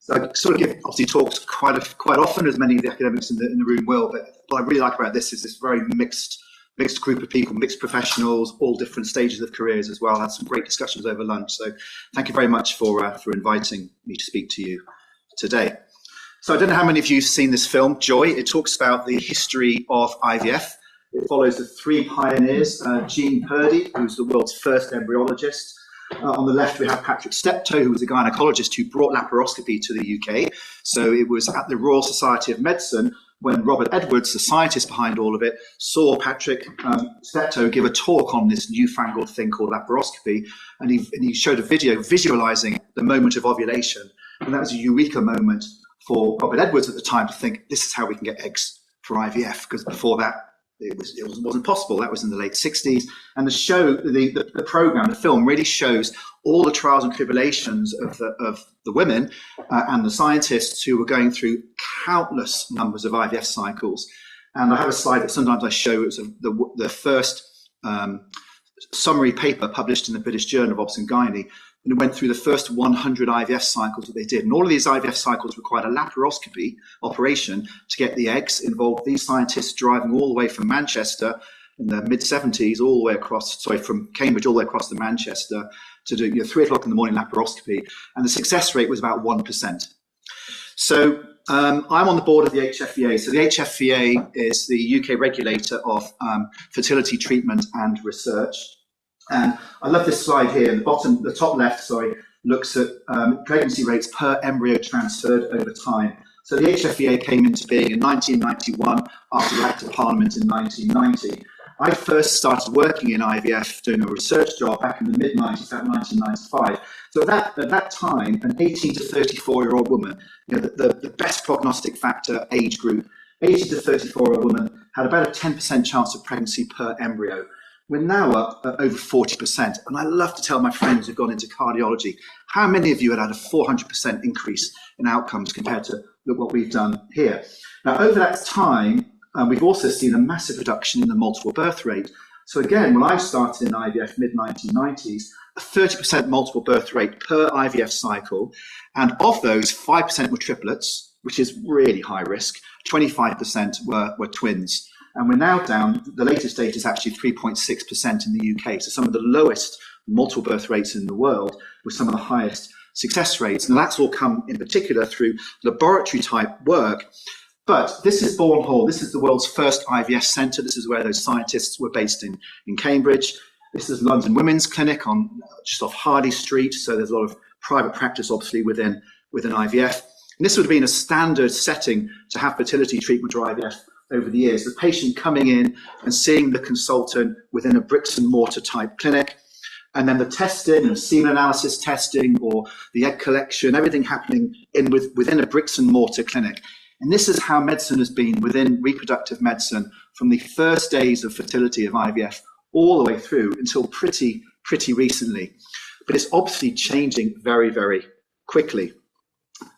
So I sort of give obviously talks quite often, as many of the academics in the room will. But what I really like about this is this very mixed group of people, mixed professionals, all different stages of careers as well. I had some great discussions over lunch. So thank you very much for inviting me to speak to you today. So I don't know how many of you have seen this film, Joy. It talks about the history of IVF. It follows the three pioneers, Jean Purdy, who's the world's first embryologist. On the left, we have Patrick Steptoe, who was a gynecologist who brought laparoscopy to the UK. So it was at the Royal Society of Medicine when Robert Edwards, the scientist behind all of it, saw Patrick Steptoe give a talk on this newfangled thing called laparoscopy. And he showed a video visualizing the moment of ovulation. And that was a eureka moment for Robert Edwards at the time to think, this is how we can get eggs for IVF, because before that, it wasn't possible. That was in the late 60s. And the program, the film, really shows all the trials and tribulations of the women and the scientists who were going through countless numbers of IVF cycles. And I have a slide that sometimes I show. It was the first summary paper published in the British Journal of Obs and Gynae, and it went through the first 100 IVF cycles that they did. And all of these IVF cycles required a laparoscopy operation to get the eggs. Involved these scientists driving all the way from Manchester in the mid-70s, from Cambridge all the way across to Manchester to do 3 o'clock in the morning laparoscopy. And the success rate was about 1%. So I'm on the board of the HFEA. So the HFEA is the UK regulator of fertility treatment and research. And I love this slide here. The top left, looks at pregnancy rates per embryo transferred over time. So the HFEA came into being in 1991 after the Act of Parliament in 1990. I first started working in IVF, doing a research job back in the mid-90s, about 1995. So at that time, an 18 to 34-year-old woman, the best prognostic factor age group, 18 to 34-year-old woman had about a 10% chance of pregnancy per embryo. We're now up at over 40%. And I love to tell my friends who've gone into cardiology, how many of you had a 400% increase in outcomes compared to what we've done here? Now, over that time, we've also seen a massive reduction in the multiple birth rate. So again, when I started in IVF mid-1990s, a 30% multiple birth rate per IVF cycle. And of those, 5% were triplets, which is really high risk. 25% were twins. And we're now down, the latest data is actually 3.6% in the UK. So some of the lowest multiple birth rates in the world with some of the highest success rates. And that's all come in particular through laboratory type work. But this is Bourne Hall. This is the world's first IVF centre. This is where those scientists were based in Cambridge. This is London Women's Clinic just off Harley Street. So there's a lot of private practice, obviously, within IVF. And this would have been a standard setting to have fertility treatment or IVF over the years. The patient coming in and seeing the consultant within a bricks and mortar type clinic, and then the testing and semen analysis testing or the egg collection, everything happening within a bricks and mortar clinic. And this is how medicine has been within reproductive medicine from the first days of fertility of IVF all the way through until pretty recently. But it's obviously changing very, very quickly.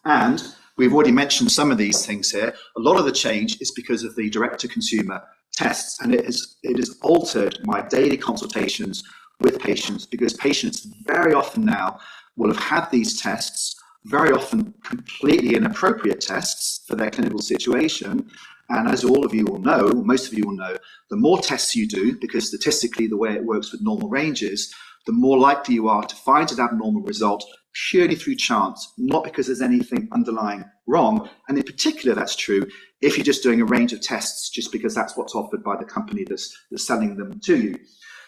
And we've already mentioned some of these things here. A lot of the change is because of the direct-to-consumer tests, and it has altered my daily consultations with patients, because patients very often now will have had these tests, very often completely inappropriate tests for their clinical situation. And as all of you will know, most of you will know, the more tests you do, because statistically the way it works with normal ranges, the more likely you are to find an abnormal result purely through chance, not because there's anything underlying wrong. And in particular, that's true if you're just doing a range of tests just because that's what's offered by the company that's selling them to you.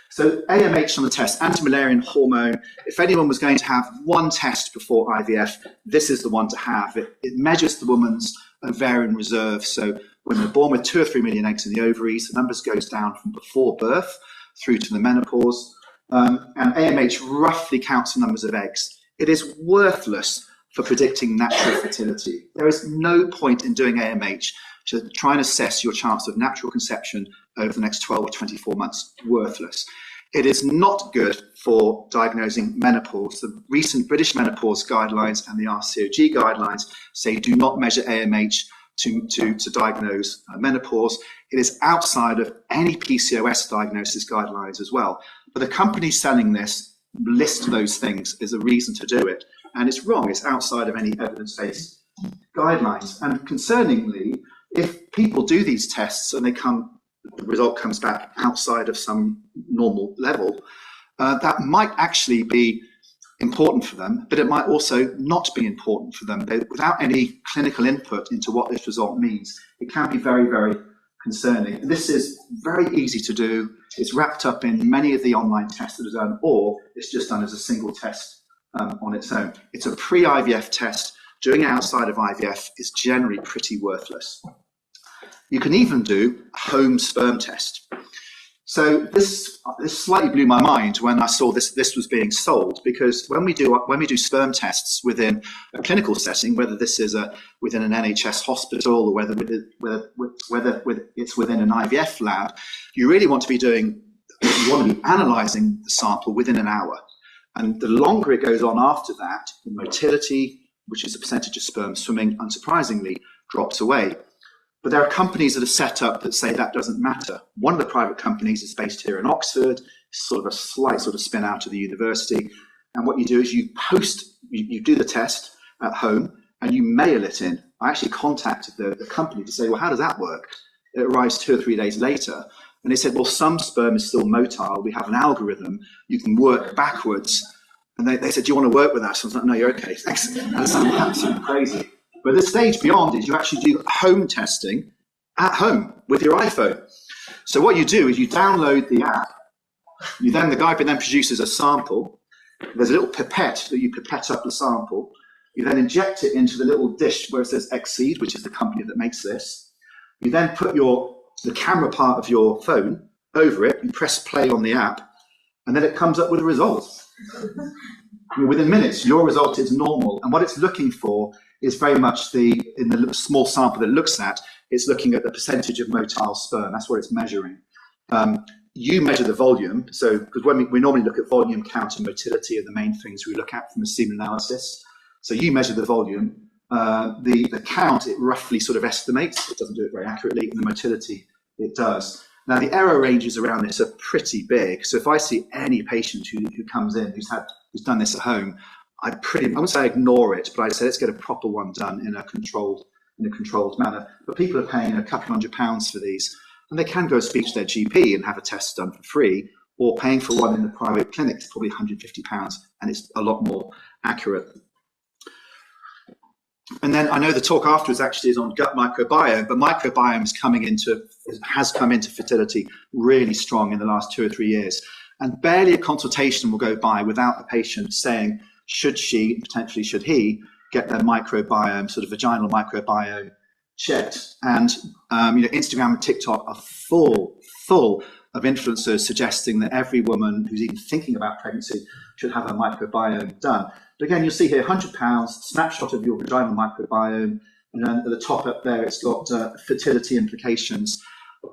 So AMH on the test, anti-Müllerian hormone. If anyone was going to have one test before IVF, this is the one to have. It measures the woman's ovarian reserve. So when they're born with 2 or 3 million eggs in the ovaries, the numbers goes down from before birth through to the menopause. And AMH roughly counts the numbers of eggs. It is worthless for predicting natural fertility. There is no point in doing AMH to try and assess your chance of natural conception over the next 12 or 24 months. Worthless. It is not good for diagnosing menopause. The recent British menopause guidelines and the RCOG guidelines say do not measure AMH to diagnose menopause. It is outside of any PCOS diagnosis guidelines as well. But the companies selling this list those things as a reason to do it. And it's wrong. It's outside of any evidence-based guidelines. And concerningly, if people do these tests and the result comes back outside of some normal level, that might actually be important for them, but it might also not be important for them. Without any clinical input into what this result means, it can be very, very concerning. And this is very easy to do. It's wrapped up in many of the online tests that are done, or it's just done as a single test on its own. It's a pre-IVF test. Doing it outside of IVF is generally pretty worthless. You can even do a home sperm test. So this slightly blew my mind when I saw this was being sold, because when we do sperm tests within a clinical setting, whether this is within an NHS hospital or whether it's within an IVF lab, you really want to be analysing the sample within an hour. And the longer it goes on after that, the motility, which is a percentage of sperm swimming, unsurprisingly, drops away. But there are companies that are set up that say that doesn't matter. One of the private companies is based here in Oxford, sort of a slight sort of spin out of the university. And what you do is you do the test at home and you mail it in. I actually contacted the company to say, well, how does that work? It arrives 2 or 3 days later. And they said, well, some sperm is still motile. We have an algorithm. You can work backwards. And they said, do you want to work with us? I was like, no, you're okay, thanks. That sounded absolutely crazy. But the stage beyond is you actually do home testing at home with your iPhone. So what you do is you download the app. The guy then produces a sample. There's a little pipette that you pipette up the sample. You then inject it into the little dish where it says Exceed, which is the company that makes this. You then put the camera part of your phone over it. You press play on the app, and then it comes up with a result. Within minutes, your result is normal. And what it's looking for is very much in the small sample that it looks at, it's looking at the percentage of motile sperm. That's what it's measuring. You measure the volume. So, because when we normally look at volume count and motility are the main things we look at from a semen analysis. So you measure the volume. The count, it roughly sort of estimates. It doesn't do it very accurately. And the motility, it does. Now, the error ranges around this are pretty big. So if I see any patient who comes in who's done this at home, I wouldn't say ignore it, but I'd say let's get a proper one done in a controlled manner. But people are paying a couple £100 for these, and they can go speak to their GP and have a test done for free, or paying for one in the private clinic is probably £150, and it's a lot more accurate. And then I know the talk afterwards actually is on gut microbiome, but microbiome has come into fertility really strong in the last 2 or 3 years, and barely a consultation will go by without the patient saying, should she, potentially should he, get their microbiome, sort of vaginal microbiome checked. And Instagram and TikTok are full of influencers suggesting that every woman who's even thinking about pregnancy should have her microbiome done. But again, you'll see here £100, snapshot of your vaginal microbiome, and then at the top up there, it's got fertility implications.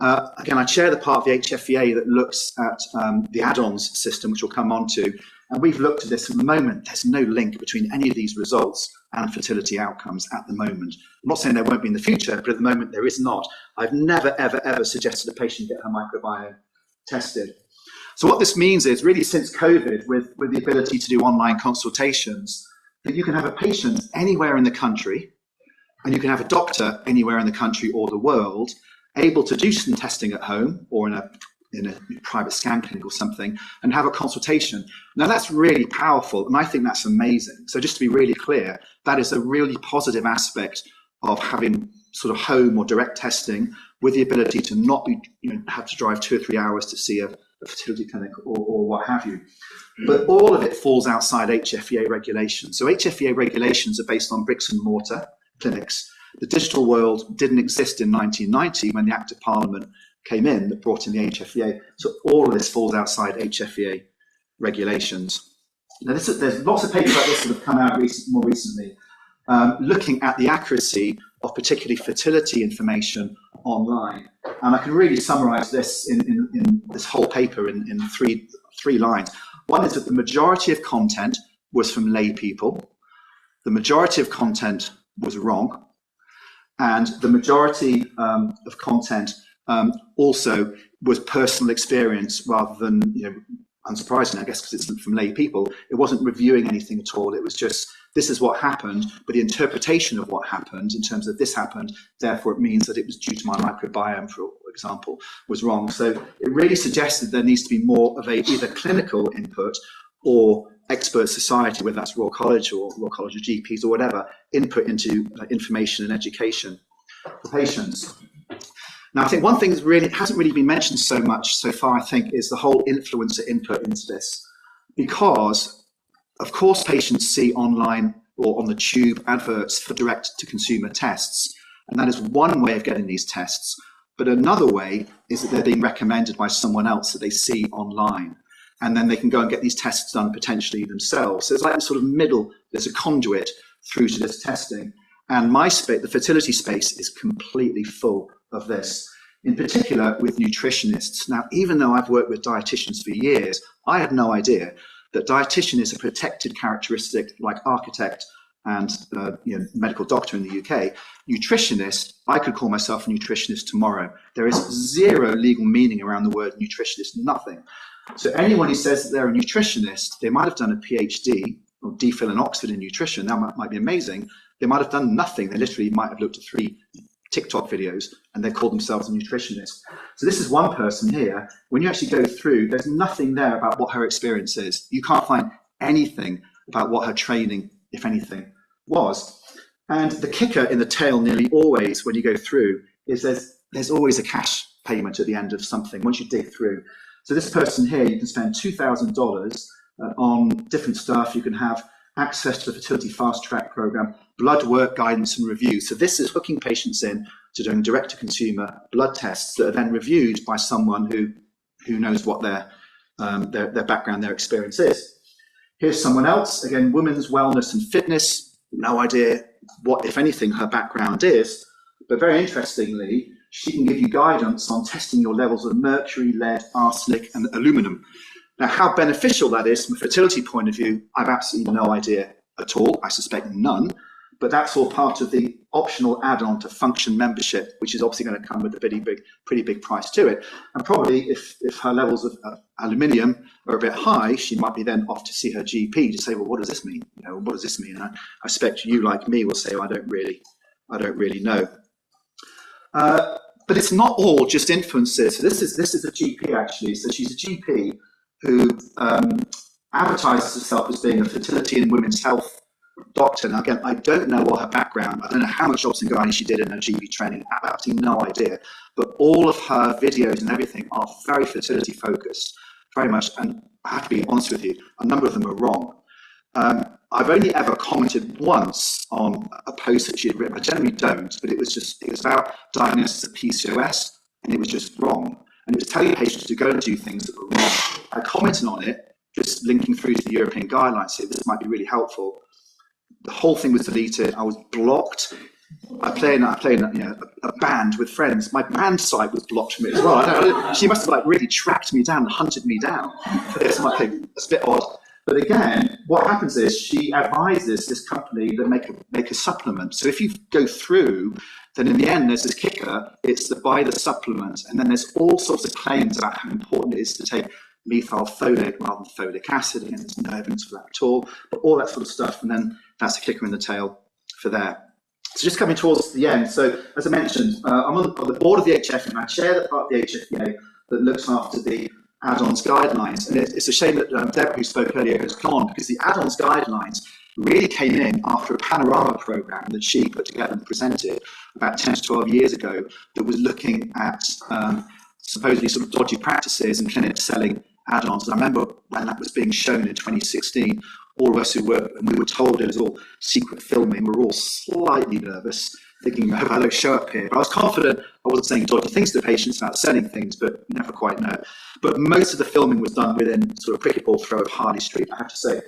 Again, I chair the part of the HFEA that looks at the add-ons system, which we'll come on to. And we've looked at this at the moment. There's no link between any of these results and fertility outcomes at the moment. I'm not saying there won't be in the future, but at the moment there is not. I've never, ever, ever suggested a patient get her microbiome tested. So what this means is really since COVID, with the ability to do online consultations, that you can have a patient anywhere in the country, and you can have a doctor anywhere in the country or the world, able to do some testing at home or in a private scan clinic or something, and have a consultation. Now that's really powerful, and I think that's amazing. So just to be really clear, that is a really positive aspect of having sort of home or direct testing, with the ability to not be, have to drive 2 or 3 hours to see a fertility clinic or what have you. But all of it falls outside HFEA regulations. So HFEA regulations are based on bricks and mortar clinics. The digital world didn't exist in 1990 when the Act of Parliament came in that brought in the HFEA. So all of this falls outside HFEA regulations. Now, there's lots of papers like this that have come out more recently, looking at the accuracy of particularly fertility information online. And I can really summarize this in this whole paper in three lines. One is that the majority of content was from lay people. The majority of content was wrong. And the majority of content also was personal experience rather than unsurprisingly, I guess, because it's from lay people, it wasn't reviewing anything at all. It was just, this is what happened, but the interpretation of what happened in terms of this happened, therefore it means that it was due to my microbiome, for example, was wrong. So it really suggested there needs to be more of a either clinical input or expert society, whether that's Royal College or GPs or whatever, input into information and education for patients. Now, I think one thing that really hasn't really been mentioned so much so far, I think, is the whole influencer input into this. Because, of course, patients see online or on the tube adverts for direct-to-consumer tests. And that is one way of getting these tests. But another way is that they're being recommended by someone else that they see online. And then they can go and get these tests done potentially themselves. So it's like a sort of middle, there's a conduit through to this testing. And my space, the fertility space, is completely full of this, in particular with nutritionists. Now, even though I've worked with dietitians for years, I had no idea that dietitian is a protected characteristic like architect and medical doctor in the UK. Nutritionist, I could call myself a nutritionist tomorrow. There is zero legal meaning around the word nutritionist, nothing. So anyone who says that they're a nutritionist, they might have done a PhD or DPhil in Oxford in nutrition. That might be amazing. They might have done nothing. They literally might have looked at 3 TikTok videos and they call themselves a nutritionist. So this is one person here. When you actually go through, there's nothing there about what her experience is. You can't find anything about what her training, if anything, was. And the kicker in the tail nearly always when you go through is there's always a cash payment at the end of something once you dig through. So this person here, you can spend $2,000 on different stuff. You can have access to the fertility fast track program, blood work guidance and review. So this is hooking patients in to doing direct to consumer blood tests that are then reviewed by someone who knows what their background, their experience is. Here's someone else, again, women's wellness and fitness. No idea what, if anything, her background is, but very interestingly, she can give you guidance on testing your levels of mercury, lead, arsenic, and aluminum. Now, how beneficial that is from a fertility point of view, I've absolutely no idea at all. I suspect none, but that's all part of the optional add-on to function membership, which is obviously going to come with a pretty big price to it. And probably if her levels of aluminium are a bit high, she might be then off to see her GP to say, well, what does this mean? What does this mean? And I suspect you, like me, will say, I don't really know. But it's not all just influences. So this is a GP actually. So she's a GP who advertises herself as being a fertility and women's health doctor. Now, again, I don't know what her background, I don't know how much obstetrics she did in her GP training, I have absolutely no idea. But all of her videos and everything are very fertility focused, very much. And I have to be honest with you, a number of them are wrong. I've only ever commented once on a post that she had written. I generally don't, but it was about diagnosis of PCOS, and it was just wrong. And it was telling patients to go and do things that were wrong. I commented on it, just linking through to the European guidelines, so this might be really helpful. The whole thing was deleted. I was blocked. I play in a band with friends. My band site was blocked from it as well. She must have really tracked me down and hunted me down for this. It's a bit odd. But again, what happens is she advises this company that make a supplement. So if you go through, then in the end, there's this kicker. It's to buy the supplement. And then there's all sorts of claims about how important it is to take methylfolate rather than folic acid. Again, there's no evidence for that at all. But all that sort of stuff. And then that's a kicker in the tail for that. So just coming towards the end. So as I mentioned, I'm on the board of the HF, and I chair the part of the HFPA that looks after the add-ons guidelines. And it's a shame that Deborah, who spoke earlier, has gone, because the add-ons guidelines really came in after a panorama program that she put together and presented about 10 to 12 years ago that was looking at supposedly sort of dodgy practices and clinics selling add-ons. And I remember when that was being shown in 2016, all of us who were, and we were told it was all secret filming, we were all slightly nervous, thinking, I hope I don't show up here. But I was confident I wasn't saying dodgy things to patients about selling things, but you never quite know. But most of the filming was done within sort of cricket ball throw of Harley Street, I have to say.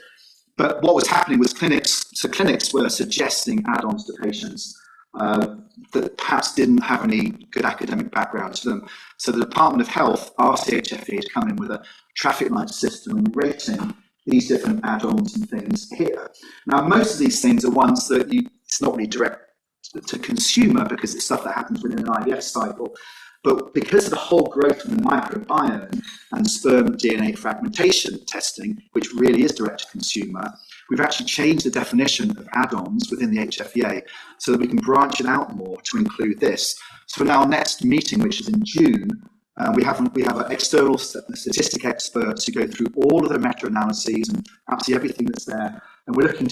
But what was happening was clinics were suggesting add-ons to patients that perhaps didn't have any good academic background to them. So the Department of Health asked the HFE to come in with a traffic light system and rating these different add-ons and things here. Now, most of these things are ones that it's not really direct to consumer, because it's stuff that happens within an IVF cycle. But because of the whole growth in the microbiome and sperm DNA fragmentation testing, which really is direct to consumer, we've actually changed the definition of add-ons within the HFEA so that we can branch it out more to include this. So in our next meeting, which is in June, we have external statistic experts who go through all of the meta-analyses and absolutely everything that's there. And we're looking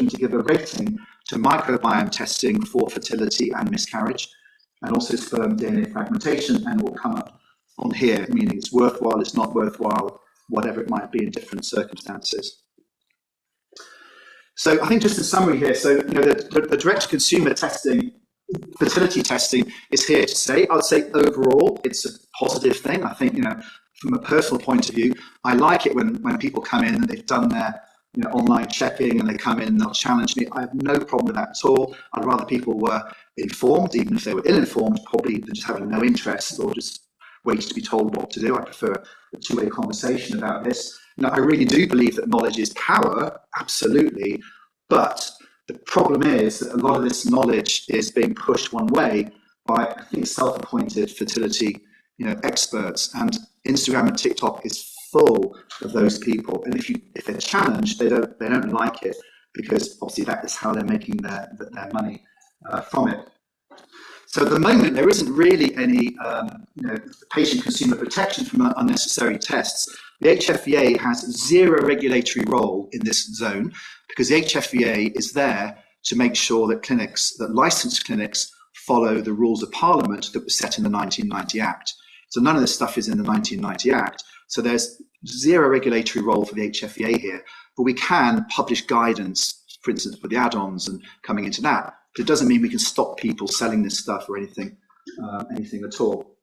to give a rating to microbiome testing for fertility and miscarriage, and also sperm DNA fragmentation, and it will come up on here, meaning it's worthwhile, it's not worthwhile, whatever it might be in different circumstances. So I think just in summary here, so the direct-to-consumer testing, fertility testing is here to stay. I would say overall, it's a positive thing. I think, from a personal point of view, I like it when people come in and they've done their online checking and they come in and they'll challenge me. I have no problem with that at all. I'd rather people were informed, even if they were ill-informed, probably than just having no interest or just waiting to be told what to do. I prefer a two-way conversation about this. I really do believe that knowledge is power, absolutely, but the problem is that a lot of this knowledge is being pushed one way by, I think, self-appointed fertility, experts, and Instagram and TikTok is full of those people. And if they're challenged, they don't like it, because obviously that is how they're making their money from it. So at the moment, there isn't really any patient consumer protection from unnecessary tests. The HFEA has zero regulatory role in this zone, because the HFEA is there to make sure that licensed clinics follow the rules of Parliament that were set in the 1990 Act. So none of this stuff is in the 1990 Act. So there's zero regulatory role for the HFEA here, but we can publish guidance, for instance, for the add-ons and coming into that. But it doesn't mean we can stop people selling this stuff or anything at all.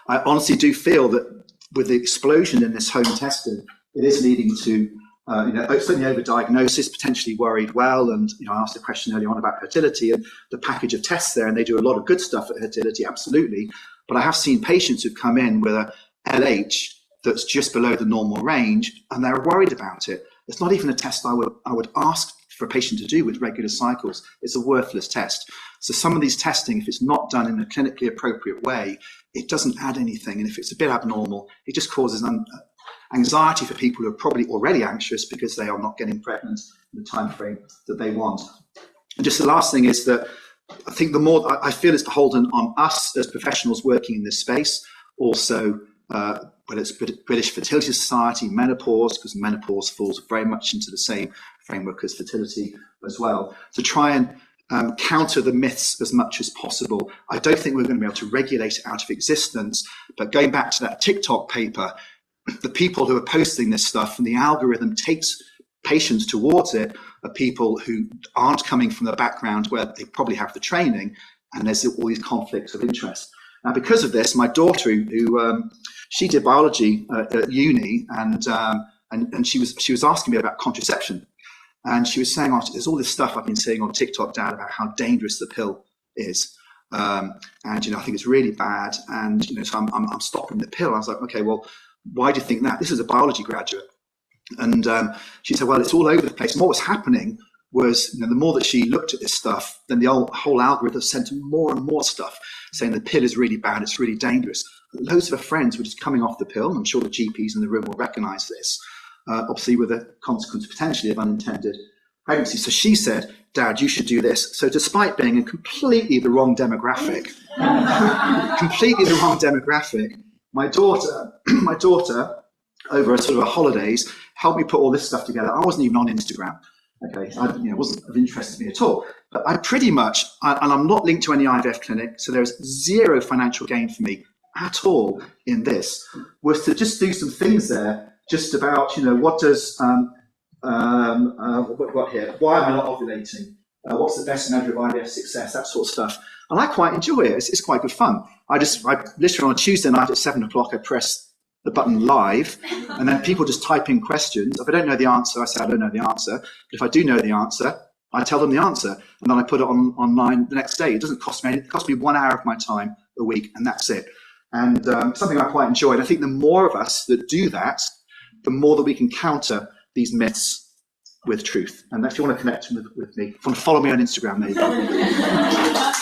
I honestly do feel that with the explosion in this home testing, it is leading to certainly overdiagnosis, potentially worried well. And I asked a question earlier on about fertility and the package of tests there, and they do a lot of good stuff at fertility, absolutely. But I have seen patients who've come in with a LH that's just below the normal range, and they're worried about it. It's not even a test I would ask for a patient to do with regular cycles. It's a worthless test. So some of these testing, if it's not done in a clinically appropriate way, it doesn't add anything. And if it's a bit abnormal, it just causes anxiety for people who are probably already anxious because they are not getting pregnant in the time frame that they want. And just the last thing is that I think the more I feel it's beholden on us as professionals working in this space, also whether it's British Fertility Society, menopause, because menopause falls very much into the same framework as fertility as well, to try and counter the myths as much as possible. I don't think we're going to be able to regulate it out of existence, but going back to that TikTok paper, the people who are posting this stuff and the algorithm takes patients towards it are people who aren't coming from the background where they probably have the training, and there's all these conflicts of interest. Now, because of this, my daughter, who she did biology at uni, and she was asking me about contraception, and she was saying, "Oh, there's all this stuff I've been seeing on TikTok, Dad, about how dangerous the pill is, and I think it's really bad, and so I'm stopping the pill." I was like, "Okay, well, why do you think that?" This is a biology graduate, and she said, "Well, it's all over the place." And what was happening was, the more that she looked at this stuff, then the whole algorithm sent her more and more stuff saying the pill is really bad, it's really dangerous. Loads of her friends were just coming off the pill, and I'm sure the GPs in the room will recognize this, obviously with a consequence potentially of unintended pregnancy. So she said, "Dad, you should do this." So despite being in completely the wrong demographic, my daughter, over a sort of a holidays, helped me put all this stuff together. I wasn't even on Instagram. Okay, it wasn't of interest to me at all. But I pretty much, and I'm not linked to any IVF clinic, so there's zero financial gain for me at all in this, was to just do some things there, just about, what does, what here? Why am I not ovulating? What's the best measure of IVF success? That sort of stuff. And I quite enjoy it. It's quite good fun. I literally on a Tuesday night at 7 o'clock, I press the button live, and then people just type in questions. If I don't know the answer, I say I don't know the answer. But if I do know the answer, I tell them the answer, and then I put it online the next day. It doesn't cost me anything. It costs me 1 hour of my time a week, and that's it. And something I quite enjoy. And I think the more of us that do that, the more that we can counter these myths with truth. And if you want to connect with me, if you want to follow me on Instagram, there you go.